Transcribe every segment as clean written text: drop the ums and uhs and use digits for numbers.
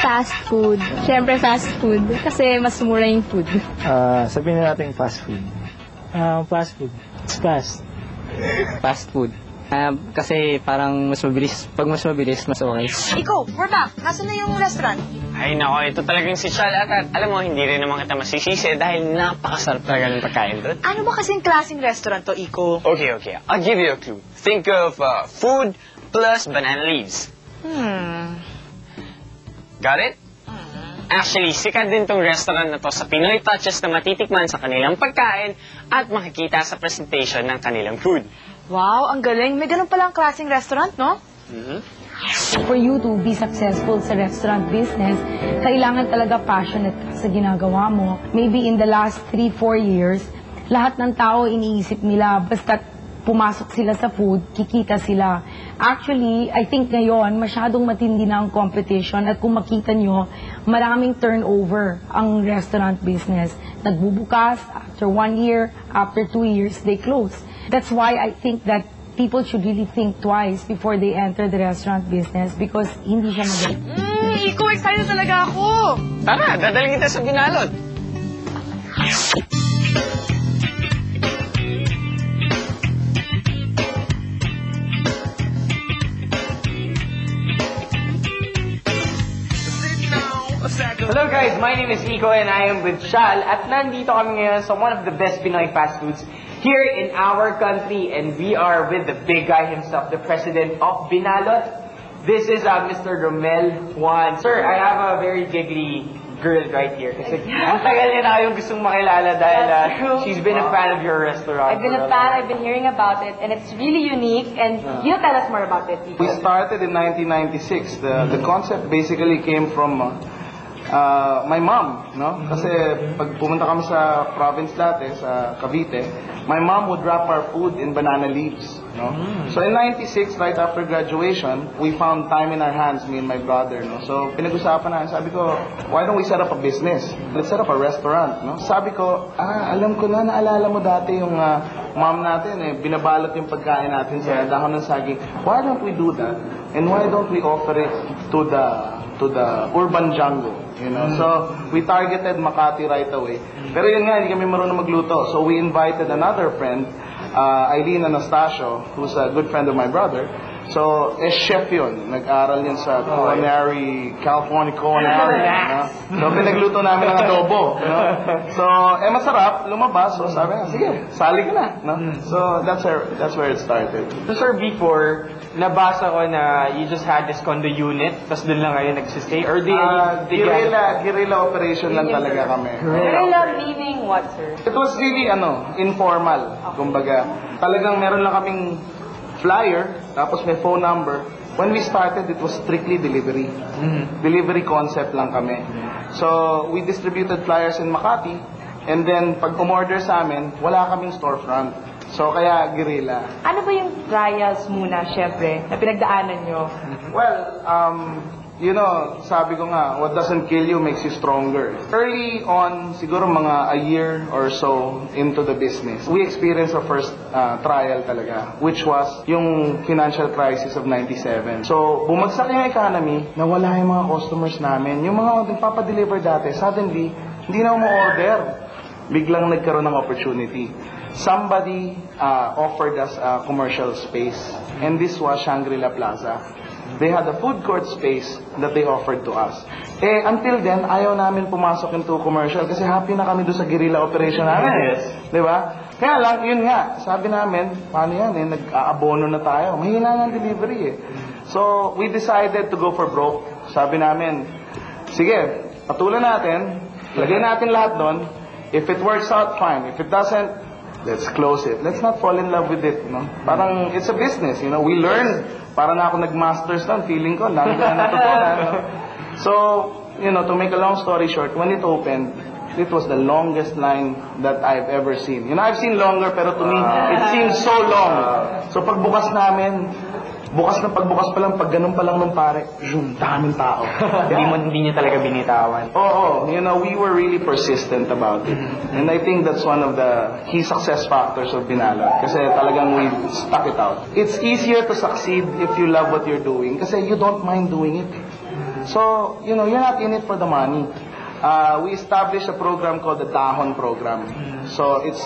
Fast food. Siyempre fast food. Kasi mas mura yung food. Sabihin na natin fast food. Fast food. It's fast. Fast food. Kasi parang mas mabilis. Pag mas mabilis, mas okay. Ikaw, we're back. Nasaan na yung restaurant? Ay nako, ito talagang si Shal. At alam mo, hindi rin naman kita masisisi dahil napakasarap talaga ng pagkain doon. Ano ba kasing klaseng restaurant to, Iko? Okay. I'll give you a clue. Think of food plus banana leaves. Got it? Actually, sikat din tong restaurant na to sa Pinoy touches na matitikman sa kanilang pagkain at makikita sa presentation ng kanilang food. Wow, ang galing. May ganun palang klaseng restaurant, no? For you to be successful sa restaurant business, kailangan talaga passionate ka sa ginagawa mo. Maybe in the last 3-4 years, lahat ng tao iniisip nila, basta pumasok sila sa food, kikita sila. Actually, I think ngayon, masyadong matindi na ang competition at kung makita nyo, maraming turnover ang restaurant business. Nagbubukas, after 1 year, after 2 years, they close. That's why I think that people should really think twice before they enter the restaurant business because hindi siya magaling. Iko, excited talaga ako! Tara, dadaling kita sa Binalot. Hello guys, my name is Nico and I am with Shal at nandito kami ngayon sa one of the best Pinoy fast foods here in our country and we are with the big guy himself, the president of Binalot. This is Mr. Romel Juan. Sir, I have a very giggly girl right here kasi ang tagal niya na yung gustong makilala dahil she's been a fan of your restaurant. I've been a fan, I've been hearing about it, and it's really unique, and you tell us more about it. We started in 1996. The concept basically came from my mom, no? Kasi pag pumunta kami sa province dati, sa Cavite, my mom would wrap our food in banana leaves, no? So in 96, right after graduation, we found time in our hands, me and my brother, no? So pinag-usapan na, sabi ko, why don't we set up a business? Let's set up a restaurant, no? Sabi ko, alam ko na, naalala mo dati yung mom natin, binabalot yung pagkain natin sa dahon ng saging. Why don't we do that? And why don't we offer it to the urban jungle? You know, so we targeted Makati right away. Pero yun nga, hindi kami marunong magluto. So we invited another friend, Eileen Anastasio, who's a good friend of my brother. So, chef yun. Nag-aral yun sa California Culinary. So, pinagluto namin ng adobo. You know? So, masarap, lumabas. So, sabi nga, sige, sali ka na. No? So, that's where it started. So sir, before, nabasa ko na you just had this condo unit, tapos dun lang kayo nagsistay? Or guerrilla operation lang talaga kami. Guerrilla meaning what, sir? It was really, informal. Kumbaga, talagang meron lang kaming flyer, tapos may phone number. When we started, it was strictly delivery. Delivery concept lang kami. So, we distributed flyers in Makati, and then, pag umorder sa amin, wala kaming storefront. So, kaya guerrilla. Ano ba yung trials muna, syempre, na pinagdaanan nyo? Well, sabi ko nga, what doesn't kill you makes you stronger. Early on, siguro mga a year or so into the business, we experienced our first trial talaga, which was yung financial crisis of 97. So, bumagsak yung economy, nawala yung mga customers namin. Yung mga nagpapadeliver dati, suddenly, hindi na mo-order. Biglang nagkaroon ng opportunity. Somebody offered us a commercial space, and this was Shangri-La Plaza. They had a food court space that they offered to us. Until then, ayaw namin pumasok into commercial kasi happy na kami doon sa guerrilla operation namin. Di ba? Kaya lang, yun nga, sabi namin, paano yan nag-aabono na tayo. Mahina ng delivery So, we decided to go for broke. Sabi namin, sige, patulan natin, lagay natin lahat doon. If it works out, fine. If it doesn't, let's close it. Let's not fall in love with it, no? Parang, it's a business, we learn. Para na ako nag-masters doon, feeling ko, lang na natutunan. No? So, to make a long story short, when it opened, it was the longest line that I've ever seen. I've seen longer, pero to me, it seems so long. So, pagbukas namin, pagbukas pa lang, pag ganun pa lang nung pare, daming tao. Hindi niya talaga binitawan. Oo, we were really persistent about it. And I think that's one of the key success factors of Binalot. Kasi talagang we stuck it out. It's easier to succeed if you love what you're doing kasi you don't mind doing it. So, you're not in it for the money. We established a program called the Dahon Program. So, it's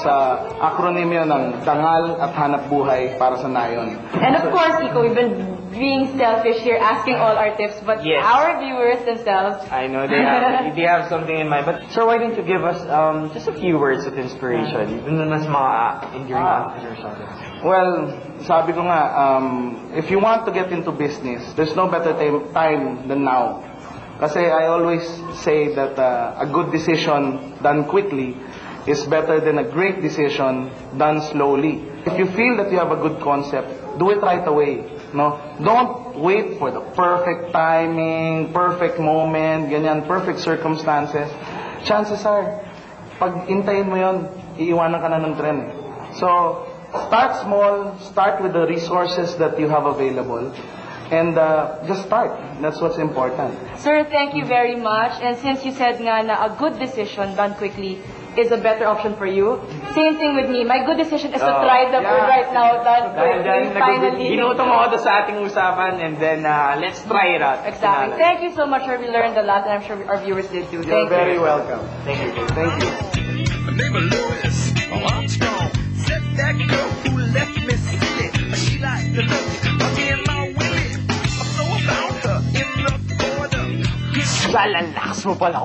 acronym yun ng Dangal at Hanap Buhay para sa Nayon. And of course, Iko, we've been being selfish here, asking all our tips, but Yes. our viewers themselves, I know they have something in mind. But sir, why don't you give us just a few words of inspiration? Even mas mga enduring officers sa atin. Well, sabi ko nga, if you want to get into business, there's no better time than now. Kasi I always say that a good decision done quickly is better than a great decision done slowly. If you feel that you have a good concept, do it right away. No, don't wait for the perfect timing, perfect moment, ganyan, perfect circumstances. Chances are, pag intayin mo yon, iiwanan ka na ng tren. So, start small, start with the resources that you have available, and just start. That's what's important. sir, thank you very much. And since you said nga na a good decision done quickly is a better option for you, same thing with me. My good decision is to try the food right now done quickly, finally. Ginutom ako sa ating usapan, and then let's try it out. Exactly. Thank you so much, sir. We learned a lot, and I'm sure our viewers did too. You're Thank you. very welcome. Thank you. Thank you. Neighbor Louis Armstrong said that girl who left Mississippi, she liked to look of me and my Willie. I saw about her in the border. Sal, ang lakas mo pala